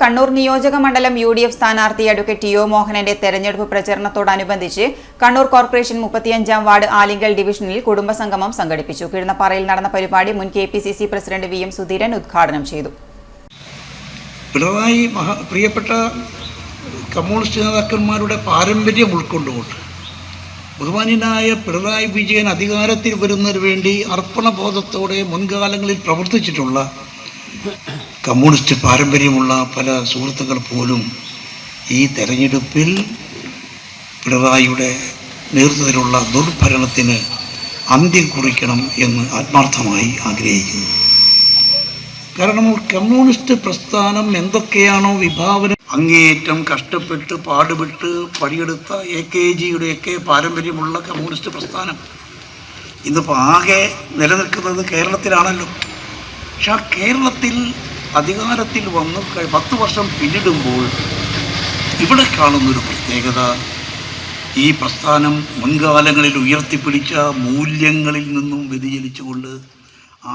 കണ്ണൂർ നിയോജക മണ്ഡലം UDF സ്ഥാനാർത്ഥി അഡ്വക്കേറ്റ് ടി.ഒ. മോഹനന്റെ തെരഞ്ഞെടുപ്പ് പ്രചരണത്തോടനുബന്ധിച്ച് കണ്ണൂർ കോർപ്പറേഷൻ 35-ാം വാർഡ് ആലിങ്കൽ ഡിവിഷനിൽ കുടുംബസംഗമം സംഘടിപ്പിച്ചു. കിഴുന്നപ്പാറയിൽ നടന്ന പരിപാടി മുൻ KPCC പ്രസിഡന്റ് VM സുധീരൻ ഉദ്ഘാടനം ചെയ്തു. പിണറായി പ്രിയപ്പെട്ട കമ്മ്യൂണിസ്റ്റ് നേതാക്കന്മാരുടെ പാരമ്പര്യം ഉൾക്കൊണ്ടുകൊണ്ട് ബഹുമാന്യനായ പിണറായി വിജയൻ അധികാരത്തിൽ വരുന്നതിന് വേണ്ടി അർപ്പണബോധത്തോടെ മുൻകാലങ്ങളിൽ പ്രവർത്തിച്ചിട്ടുള്ള കമ്മ്യൂണിസ്റ്റ് പാരമ്പര്യമുള്ള പല സുഹൃത്തുക്കൾ പോലും ഈ തെരഞ്ഞെടുപ്പിൽ പിണറായിയുടെ നേതൃത്വത്തിലുള്ള ദുർഭരണത്തിന് അന്ത്യം കുറിക്കണം എന്ന് ആത്മാർത്ഥമായി ആഗ്രഹിക്കുന്നു. കാരണം കമ്മ്യൂണിസ്റ്റ് പ്രസ്ഥാനം എന്തൊക്കെയാണോ വിഭാവന അങ്ങേയറ്റം കഷ്ടപ്പെട്ട് പാടുപെട്ട് പണിയെടുത്ത AKGയുടെയൊക്കെ പാരമ്പര്യമുള്ള കമ്മ്യൂണിസ്റ്റ് പ്രസ്ഥാനം ഇന്നിപ്പോൾ ആകെ നിലനിൽക്കുന്നത് കേരളത്തിലാണല്ലോ. പക്ഷെ ആ കേരളത്തിൽ അധികാരത്തിൽ വന്ന് 10 വർഷം പിന്നിടുമ്പോൾ ഇവിടെ കാണുന്നൊരു പ്രത്യേകത, ഈ പ്രസ്ഥാനം മുൻകാലങ്ങളിൽ ഉയർത്തിപ്പിടിച്ച മൂല്യങ്ങളിൽ നിന്നും വ്യതിചലിച്ചുകൊണ്ട്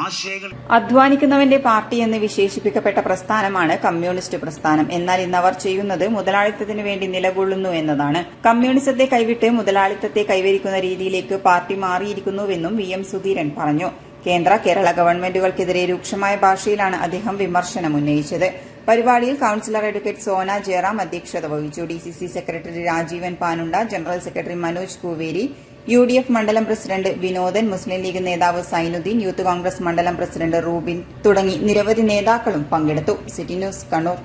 ആശയങ്ങൾ അധ്വാനിക്കുന്നവന്റെ പാർട്ടി എന്ന് വിശേഷിപ്പിക്കപ്പെട്ട പ്രസ്ഥാനമാണ് കമ്മ്യൂണിസ്റ്റ് പ്രസ്ഥാനം. എന്നാൽ ഇന്ന് അവർ ചെയ്യുന്നത് മുതലാളിത്തത്തിന് വേണ്ടി നിലകൊള്ളുന്നു എന്നതാണ്. കമ്മ്യൂണിസത്തെ കൈവിട്ട് മുതലാളിത്തത്തെ കൈവരിക്കുന്ന രീതിയിലേക്ക് പാർട്ടി മാറിയിരിക്കുന്നുവെന്നും VM സുധീരൻ പറഞ്ഞു. കേരള ഗവൺമെന്റുകൾക്കെതിരെ രൂക്ഷമായ ഭാഷയിലാണ് അദ്ദേഹം വിമർശനം ഉന്നയിച്ചത്. പരിപാടിയിൽ കൌൺസിലർ അഡ്വക്കേറ്റ് സോന ജയറാം അധ്യക്ഷത വഹിച്ചു. DCC secretary Rajeevan Panunda, general secretary Manoj Kooveri, UDF മണ്ഡലം പ്രസിഡന്റ് വിനോദൻ, മുസ്ലിം ലീഗ് നേതാവ് സൈനുദ്ദീൻ, യൂത്ത് കോൺഗ്രസ് മണ്ഡലം പ്രസിഡന്റ് റൂബിൻ തുടങ്ങി നിരവധി നേതാക്കളും പങ്കെടുത്തു. City news, Kannur.